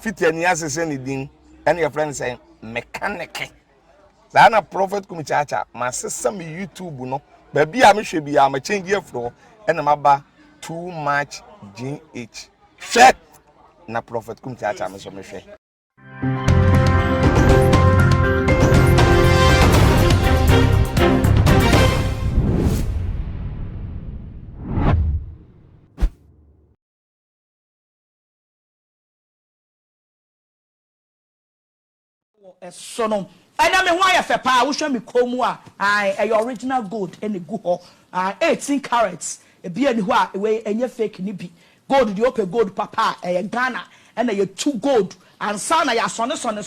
fit any assassin din and your friend saying mechanic. Zana prophet kumichacha, my sister me YouTube no, baby I should be a change your floor and I'm about too much GH. Shit na prophet kumichacha me so me share. So no and I mean why if pa wo hwe me komu a original gold and go ho 18 carats e bia ni ho a we enye fake ni bi gold the open gold papa Ghana and you 2 gold and sana ya sone so na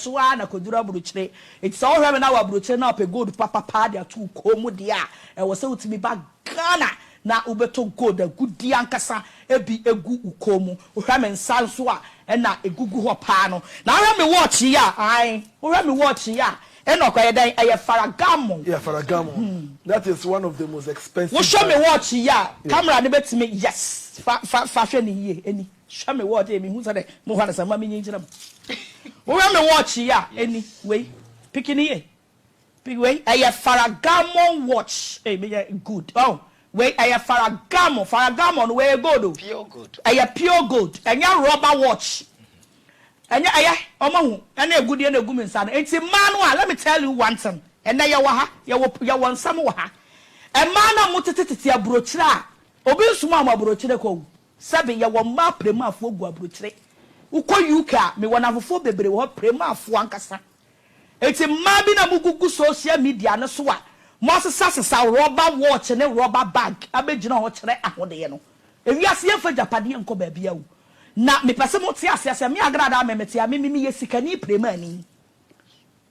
kodura buruchire it's all hwe na wa buruchire na open gold papa dia 2 komu dia e wo se utimi ba Ghana na ubeto gold agudi ankasa ebi egu ukomu hwe me nsa so a na egugu ho pa no na hwe me watch ya hwe me watch ya enokoye dan Ferragamo. Yeah, Ferragamo. That is one of the most expensive. Wo show me watch ya camera ne betime yes fa hwe ne ye eni show me watch me hu say de mo hwa na sama me nyingira mo wo hwe me watch ya eni we pikini ye big way Ferragamo watch me good oh we Ferragamo no we gold pure gold pure gold enya rubber watch enya omahu ena egudi na egumi nsa na enti manu let me tell you one thing ena ye wa ha ye won sam wa ha e mana mutetete abrochire a obi nsuma am abrochire ko sabe ye won ma premafo gu abrochire uko UK me wona fofo bebre wo premafo ankasa enti ma bi na mugugu social media ne so a mo sesa rubber watch ne rubber bag abegina ho kire ahode no ewiase ye fa japade enko ba bia wo na me pese mo ti ase me Agradaa memetia me yesikani premani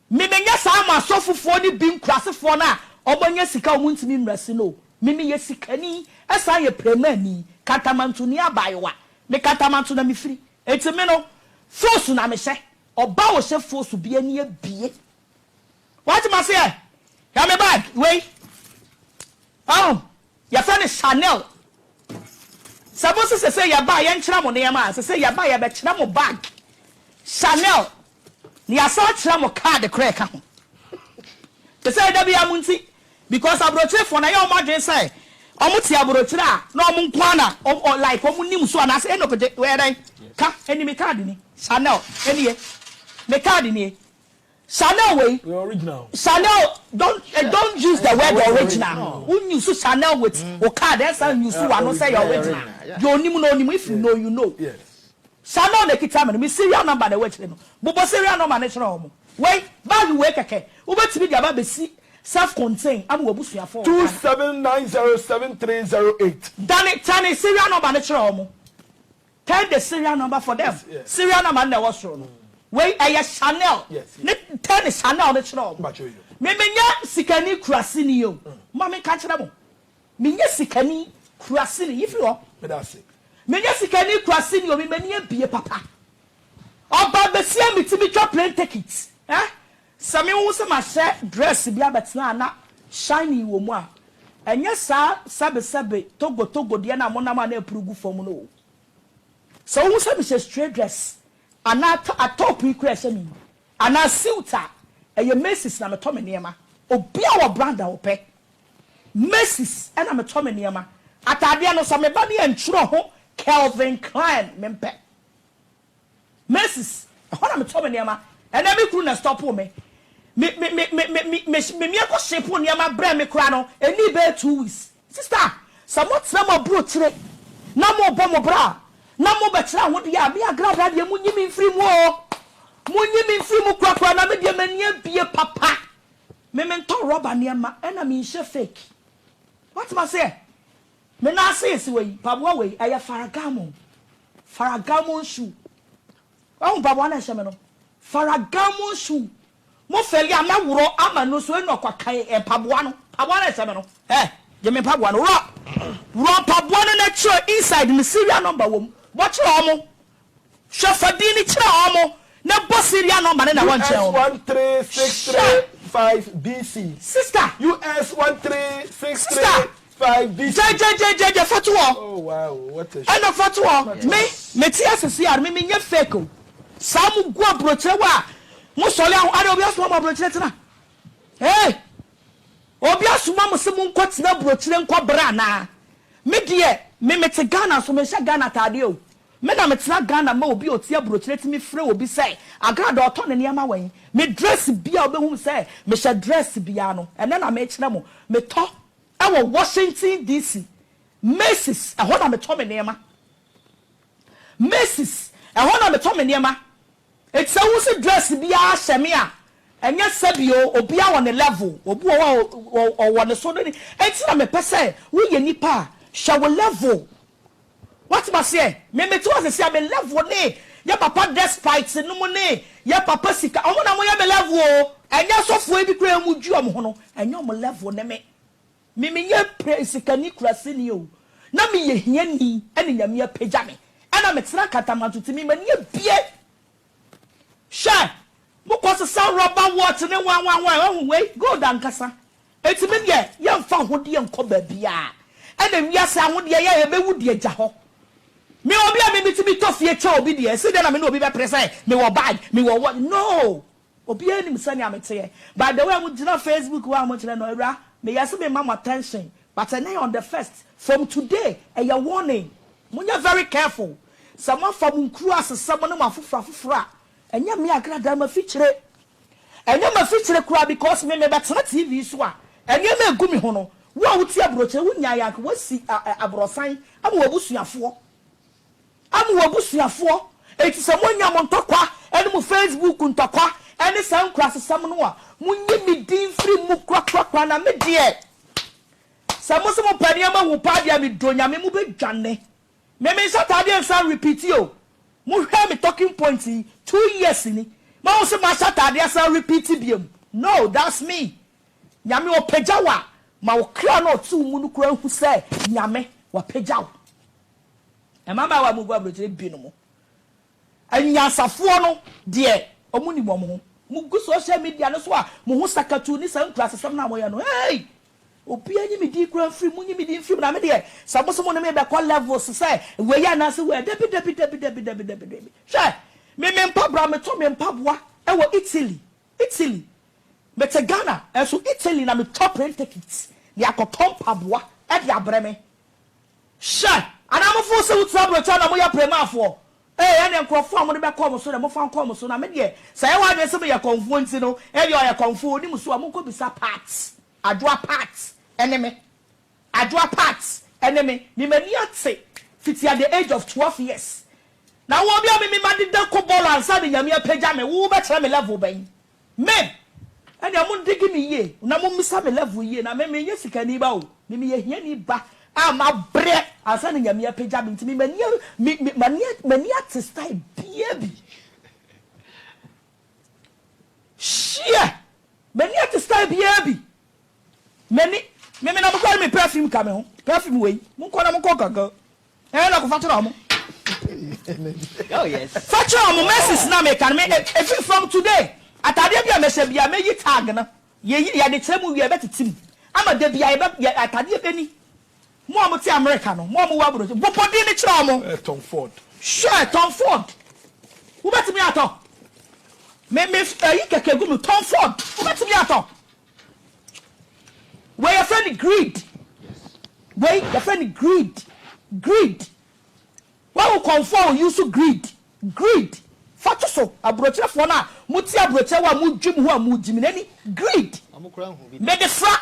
me menya sa ma sofufo ni bi nkrasefo na obonye sika omuntimi nrasi no me yesikani esa ye premani katamantu ni abayewa me katamantu na me firi enti me no force na me hye oba wo hye force bia ni abie what ma say ya me bag wait oh ya fani Chanel Suppose say ya buy yen chira mo nema say ya buy ya be chira mo bag Chanel ni asa chira mo card crack ho say da bia munti because abrochire for na ya o madwen say omuti abrochire a na omu na like omu nim so na say enokoje we dan ka eni me card ni Chanel eni e me card ni Chanel way the original Chanel don't use the word original who use Chanel with o card that's how you see one say your original you onim no onim if you know you know yes Chanel na kita me serial number na wetire no bobo serial number na kire omo wey bag we keke ubetimi dia ba be si self contained am wabusuafo 27907308 tani serial number na kire omo tell the serial number for them yes. Serial number na was no wey Chanel yes. Ne tell Chanel na kire omo me menya sikani kurasini yo ma me ka kire mo menya sikani kurasini if you me that's it menya sikani kurasini yo me mani abie papa oba besia mitimi twa plane ticket sami wo se ma share dress bia betina na shiny wo mu a enya sa sabe togo de na monama na epurugu fom no so wo se me straight dress ana atop ikure mi ana silta eye Macy's na meto me niema obi a wo brand a wo pe Macy's na meto me niema atade no so me ba ne ntwuro ho Calvin Klein mempe Macy's ho na meto me niema ena me kru na stop me ko shape niema bra me kra no eni be 2 weeks sister somot na mo bro tire na mo bo mo bra na mo be tire ho de ya me Agradaa de mu nyimi mfiri mu o munyimi mfiri mu kwakwa na me de mania bie papa me mento rubber niema ena me nhye fake what ma say me na say si we pabwa we aya Ferragamo shoe o pabwa na hye me no Ferragamo shoe mo feli ama woro ama no so eno kwakan pabwa na hye me no je me pabwa no ro pabwa no na chiro inside me serial number wom bo chiro omo shofadini chiro omo na boss serial number na wan chiro US13635 BC sister US 13635 BC je fatuo oh wow what a eno fatuo me ti asese ar me nye fake o Samu go brochewa. Mo sole ade obi asuma mo broche tena. Hey. Obi asuma mo se mo nko tena broche nko bra na. Me de me mete Ghana so me sha Ghana tade o. Me na me tena Ghana ma obi otia broche ti me frɛ obi say Agradaa oto ne niam awen. Me dress bia obehum say me sha dress bia no. Ene na me kire mo. Me to e wo Washington DC. Macy's ehona na me to me niam. Macy's ehona na me to me niam. It's a wusi dress bia hye me a enya sabio obi a won level obi o won so ni enti na me pese wo ye nipa hye wo level. What must say? Me to say am level ni ya papa despite no mo ni ya papa sika omo na mo ya me level o enya sofo e bi kura mu ju am ho no enya mo level ne me ye sika ni kura se ni o na me ye hia ni ene nyame ya pagya me ana me tena katamanto ti me mani bie sha mo ko se sa rubber watch ne wan we go dan kasa eti me ye mfa hode ye nko ba bia ene wiase ahode ye be wudi agya ho me obi a me bitimi tofie che obi de se de na me no obi be prese me wo bag me wo what no obi anim sani amete by the way mo gina Facebook wa mo kire no ewra me yase me mama attention but on the first from today a warning munya very careful someone from nkru asesam no mafofra enya me Agradaa ma fichire enya ma fichire kura because me betena TV so a enya me gu me ho no wo a wuti abroche wunya ya wasi abrosan am wabusuafo eti se monya mo ntokwa ene mo Facebook ntokwa ene san kura asesam no a munyi mi din free mu kwakwa na me de Samo paniama wu padia mi donya me mu be dwane. Me Saturday and Sun repeat yo. Mu hear me talking point 2 years ni. Ma wo se ma Saturday and Sun repeat biam. No, that's me. Nyame wo pejawa. Ma wo kra no tu mu nu kra hu se nyame wo pejawa. E mama wa mu gwa broje bi no mo. Anyasafo no de omu ni mo mo. Mu gu social media no so a mo hu sakatu ni san kra sesam na mo ye no. Hey! Obi anyi me di kura free munyi me di free na me de saboso no me be call levels say we ya na say we debi sha me mpa bra me to me mpa boa e wo Italy me te Ghana e so Italy na me top rent tickets ya ko pompa boa e de abre me sha ana mo fo se wutra bro cha na mo ya premafo eh ene nkrofo amode be call mo so na mo fan call mo so na me de say wa de se me ya konfo nti no e de o ya konfo ni mo so mo ko bisa parts adwa parts enemy me mani ate fiti at the age of 12 years now wo bia me madi da ko ball ansa de nyame apagya me wo be kire me level ben men ene mo digi me ye na mo misa me level ye na me ye sika ni ba o me ye hia ni ba ama bre ansa de nyame apagya me nti me mani ate style bi shia mani ate style bi me na mo call me perfume ka me ho perfume wey mo ko na mo ko gaga na ko fatira mo oh yes fatira mo message na me kan me if from today atade bia me se bia me yi tag na ye de tremu wi e betetim ama de bia e atade be ni mo ti America no mo wa bro bopodi ni kira mo Tom Ford sure Tom Ford wo betimi ato me yi keke gu me Tom Ford wo betimi ato where your friend greed. Where your friend greed. Why will conform you so greed? Fatu so abrocha for na muti abrocha wa mujim hu amujim nani greed. Me the fra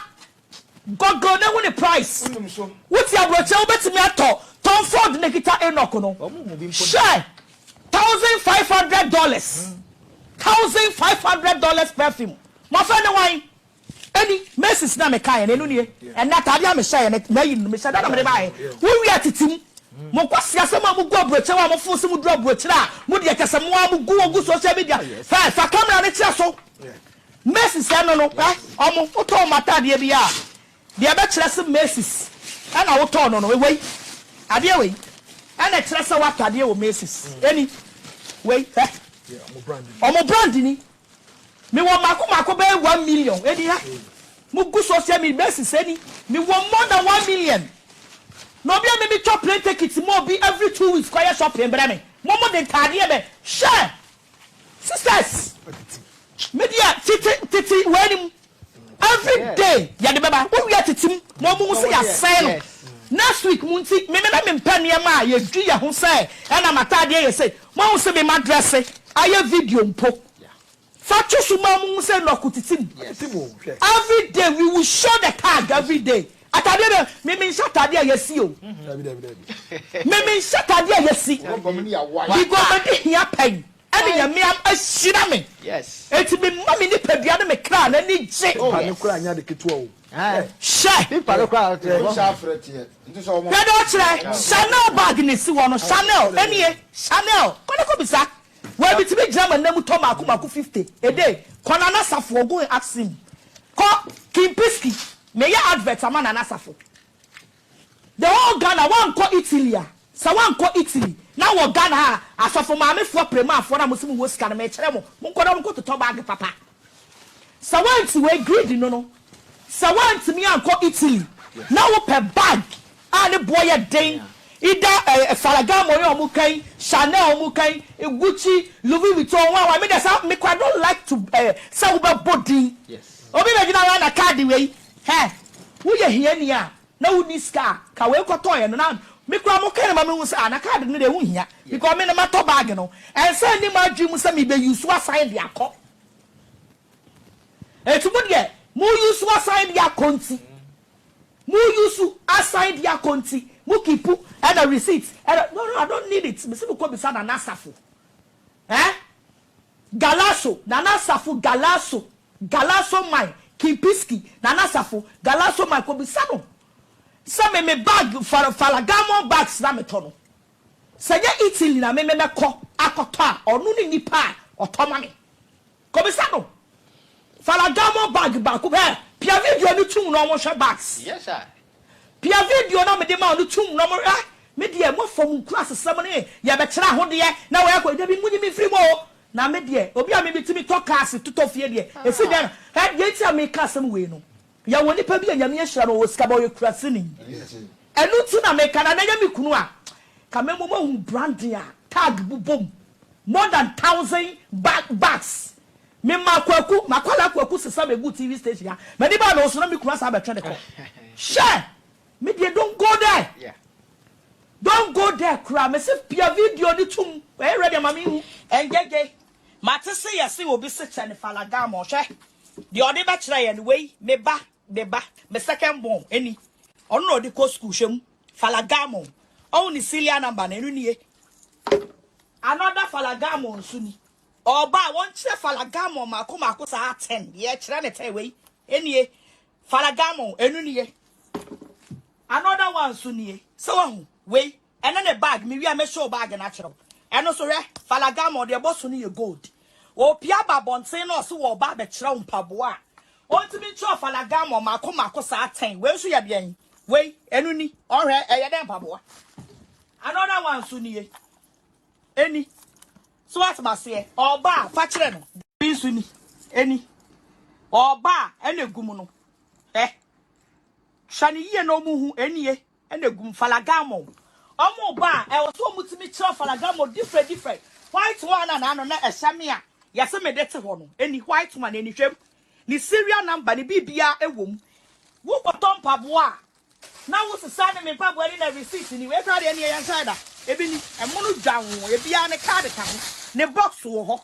God na win the price. Muti abrocha obetimi ato Tom Ford nekita Enoch no. Share $1,500. $1,500 perfume. My friend why? Any messes na me kai na enu nie and na tade am share na yi me share na me bai wo wi atitim mo kwase asema mo gu abroche wa mo fo se mo du abroche a mo de kese mo am gu social media fa camera ne tia so messes no omo oto mata de bia de be kire se messes ana wo to no we ade we ana kire se wata de wo messes any we omo brand ni me wo mako be 1 million edi ha mu gu social media basis eni me wo more than 1 million no be me chop plane tickets mo be every 2 weeks kwaya shopping bre me mo de tade be share sisters media titi wenim every day ya de baba we are titim mo mu say ya say next week munti me na me mpania ma ye du ya ho say na matade ye say mo say be madress aye video mpo Fatu sumamu say no kutitim. Every day we will show the card every day. Atade me Saturday yesi o. Me Saturday yesi. We go be here pen. Any ya me ashira me. Yes. Eti me mami ni pedua na me kra na ni je. Ne kura anya de ketua o. She. People look out. Chanel bag ni si wono Chanel. Enie Chanel. Ko bisa. Where be to be German name to maku 50 a day. Konana Safo go and ask him. Ko Kimpiski, may ya advert a man and Asafo. The whole Ghana one call Italy. So one call Italy. Now what Ghana Asafo Mammy for Prema for a Muslim was can make Tremo. Munko go to Tobago Papa. So one to wear greedy no. So one to me and call Italy. Now per bag and a boy a day. Ida Falagamo omukai Chanel omukai Gucci Louis Vuitton wa me dey me kwa don't like to say we body yes obi be gina na card wey wo ye hia ni a na wo ni ska ka we koto ye no na me kwa mo kan ma me hu say na card no dey hu hia because me na ma to bag no and say ni ma dwi mu say me be use wa sign dia ko etumo de mo use wa sign dia konti mo use assign dia konti mo kipu and a receipt and no I don't need it me say ko bi sa na nasafo Galasso nana safu Galasso my Kimpiski nana safu Galasso my ko bi sa no some me bag Falagamo bags na me tono say ya Italy na me ko akoto a onu ni nipa otoma me ko bi sa no Falagamo bag ba ko pia video ni tum no mo hwe bags yes sir pia video na me de ma no tum no mo me de mo fom class sem ne ya be kira ho de na we akọ de bi munyi mi free mo na me de obi a me bitimi to class to fie de e fi de ye ti a me class sem we no ya woni pa bi anya me hira no wo ska ba ye class ni enu ti na me kana na nya me kunu a ka me mo hu branding a tag bubom more than 1,000 bags me makwala kwaku sesa be good TV station ya me ni ba no so na me kunu sa ba twa de ko share me dey don't go there yeah don't go there cry me say pia video ni tum we ready mami hu engege mate say yes obi se chane Falagamo hwe de odi ba kire ye we me ba me second born eni ono no di ko school hwem Falagamo on ni serial number na enu nie another Falagamo nsu ni oba won kire Falagamo mako sa 10 ye kire ne tai we enie Falagamo enu nie another one nsu nie so we and then a bag me we show bag natural and also Falagamo de boss ni gold o pia babonten no so wo ba be kira mpaboa o ntimi cho Falagamo mako sa 10 we so ya bian we enu ni ohwe eye den mpaboa another one so ni eni so what ma say oba fa kire no bi so ni eni oba ene gum no hwani ye no mu hu enie ene gum Falagamo omo ba e wo so mutimi kira Falagamo different white one na no na esamia yase me dete ho no eni white one eni hwem ni serial number ni bibia ewom wo bottom paboa na wo sesa ne me paboa ni na receipt ni we kra de ne yan side ebi ni emunu dwanwo ebia ne card ka ho ne box wo ho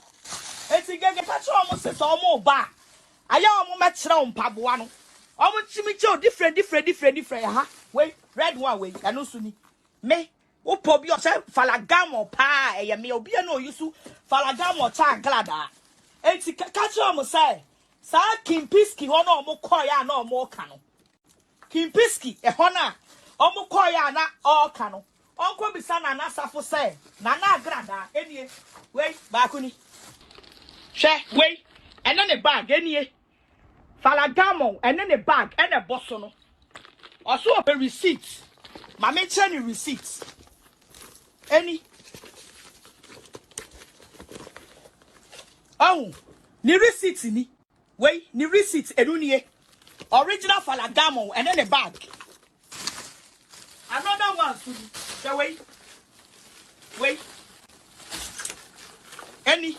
eti gege pa cho omo sesa omo ba aya omo me kira paboa no omo timi kira different ha we red one we anu su ni me wo pobi o se Falagamo pa eye me obi na oyusu Falagamo cha Agradaa enti ka cho omo say sa Kimpiski ho na omo koya na omo ka no Kimpiski e ho na omo koya na o ka no onko bisa na nasafo say na Agradaa enie we ba kuni hwe we ene ne bag enie Falagamo ene ne bag ene bosso no oso o receipt ma me che ni receipt any oh ni receipt ni we ni receipt enunie original Falagamo and then a bag another one so the way any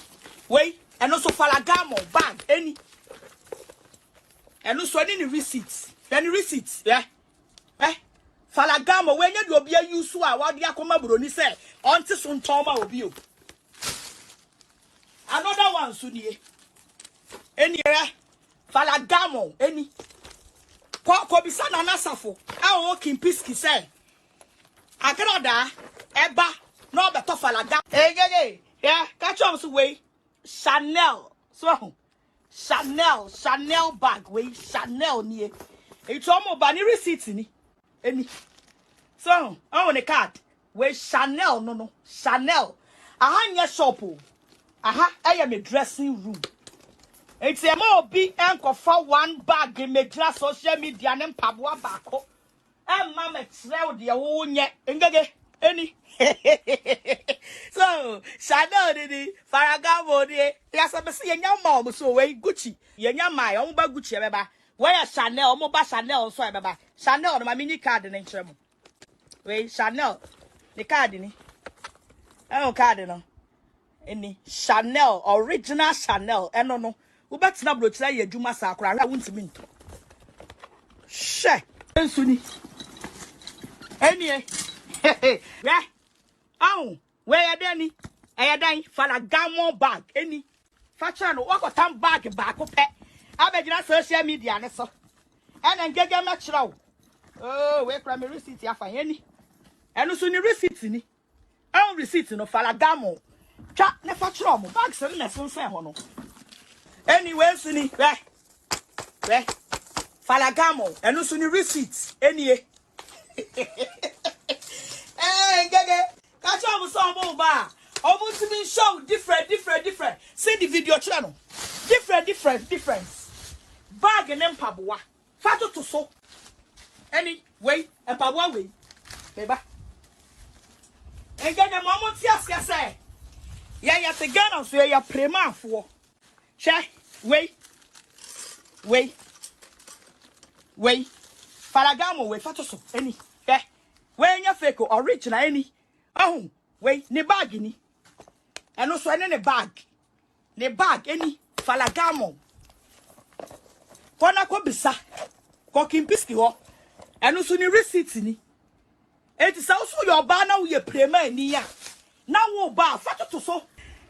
Wait, and also Falagamo bag any. And also any receipts. Any receipts, yeah. Falagamo when you be a use what the Akoma Bruni said. Until some Toma will be. Another one, Suni. Any Falagamo, any. Kobisana Nasafo. I walk in Pisky say. Agradaa, Eba, no better Falagamo. Hey, yeah, catch us away. Chanel, so Chanel bag, way Chanel near. It's almost banny receipt in any. So, on a card, where Chanel, no, Chanel. Aha, your shop. Aha, I am a dressing room. It's a more big anchor for one bag in my glass social media and Pabua Bako. And Mamma trail the own yet, and any. So, Chanel did it, Faragamo de, yes, I'm seeing your mom so way Gucci. Yenya my own bag Gucci, remember. Where Chanel, Moba Chanel, so remember. Chanel, my mini card in trouble. Wait, Chanel, the card in it. Oh, cardinal. Any Chanel, original Chanel, and no. Who bets not blood say you must have cried. I won't mean to. Sheh, Sunny. Any, yeah. Oh, where are Danny? I dying for a gamma bag. Any fashion, walk a time bag back of pet. I bet you social media, and so. And then get your match row. Oh, where primary receipt, I find any. And also, the receipt in it. I receipt no Falagamo. Chat never trouble. Bags and lessons. Anyway, Sunny, where Falagamo, and also the receipts. Any. Hey, get catch up with some more bar. Almost to be show different. See the video channel. Different. Bag and then Pabua. Fato to so. Anyway, and Pabua way. Baby. And get a moment, yes, say. Yeah, the gun on so you're prema for. Che, wait. Falagamo, wait, Fato so. Any. Yeah. When your fake original any. Oh, wait, ne bag any. And also any bag. Ne bag any. Falagamo. Kona ko bisa. Ko kimpiski ho. And also ni receipt ni. It is also your bar now ye prema ni ya. Now wo bar Fato to so.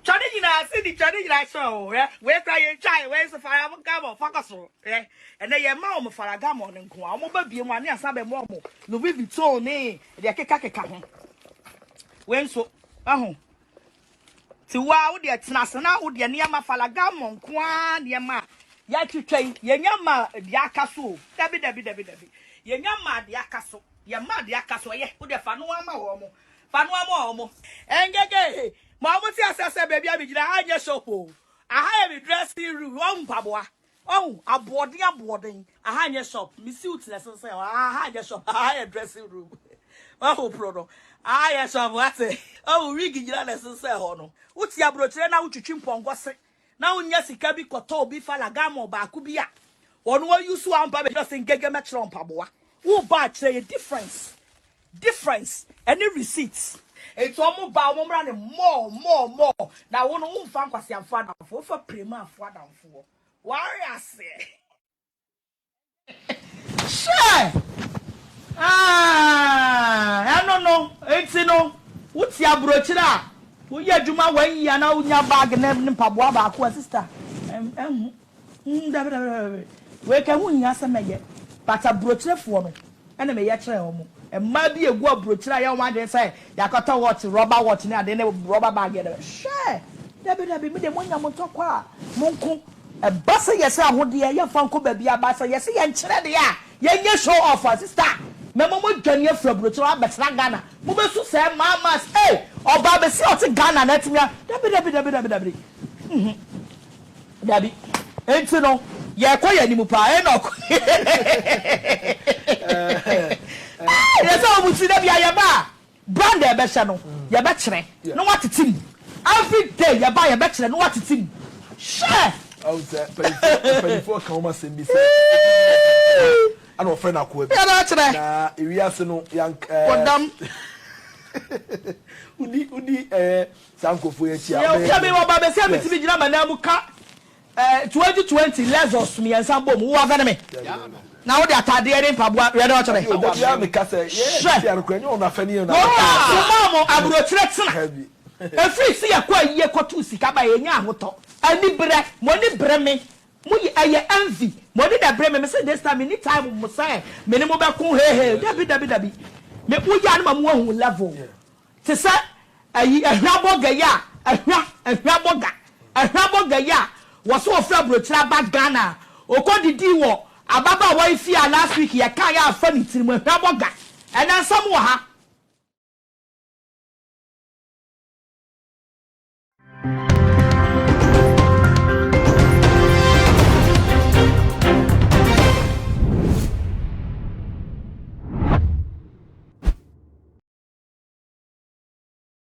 Challenge na see the challenge like so, yeah. Where cry chai, where's the Falagamo focus, yeah. And then your mom Falagamo and go. I'm over be one and sabe more. Louis Vuitton, eh, the kaka. When so, to wow, the Tsnasana, would the Niama Falagamo, Kwan, Yama, Yaki train, Yama, the Akasu, Debbie. Yama, the Akaso, Yama, the Akaso, yeah, put the Fanuamo, and gay. Mamma says, baby, I just so. I have a dressing room, Pabua. Oh, a boarding. I had your shop, Miss Suits lessons. I had your shop, I had a dressing room. Oh, Prodo. I am some what? Oh, rigging your lessons. What's your brother now to chimpon gossip? Now, yes, it can be Kotobi Falagamo Bakubia. One way you swam, Baby, just in Gagamatron Pabua. Who bad say a difference? Any receipts? It's almost about running more. Now, one who found was your father for prima for. Why I say? Sure. I don't know. It's no. What's your brochure? Who ya Juma when you are now in your bag and then Pabua Baku sister? Where can we answer me? But a brochure for me. And I may yet home. And maybe a good brochure. I want to say, Yakata watch, rubber watch now, then rubber bag. Sure. Debbie, the one I'm on top. Monko. A bassa, yes, I would dear your funko baby, a bassa, yes, and Chedia. Yes, show off, sister. Mamma, Johnny from brochure, but not Ghana. Move to say, Mamma's, eh, or Baba, see what's in Ghana, let me. Debbie. Ain't you know? Yeah, quite any mupa, yes, I would see that you buy. Brand their best channel, your bachelor. No what it's in. Every day you buy a bachelor, no what it's in. Share. I was before Thomas and me. I know friend I could. Nah, if we are no young. Udi sankofo yeti ya me wa ba be se me ti bi gina manamu ka 2020 Lexus me ensan bom wo afene me na wo de atade ere mpaboa re na chore ya me ka say yes ya rekwanyi ona fani na mama aburo kire tena efri si ya kwa yiye kotu sika ba ye nya ahoto ani bre mo ni bre me mo yi aye envy mo ni da bre me say this time any time mo say me ni mo be kun dabi me wo ya na mo hu level te say ayi ehwa boga ya ehwa boga ya wo so ofra bro kira ba Ghana okodidi wo ababa wa ifi last week ya kan ya afa ni tirimu ehwa boga ena nsam wo ha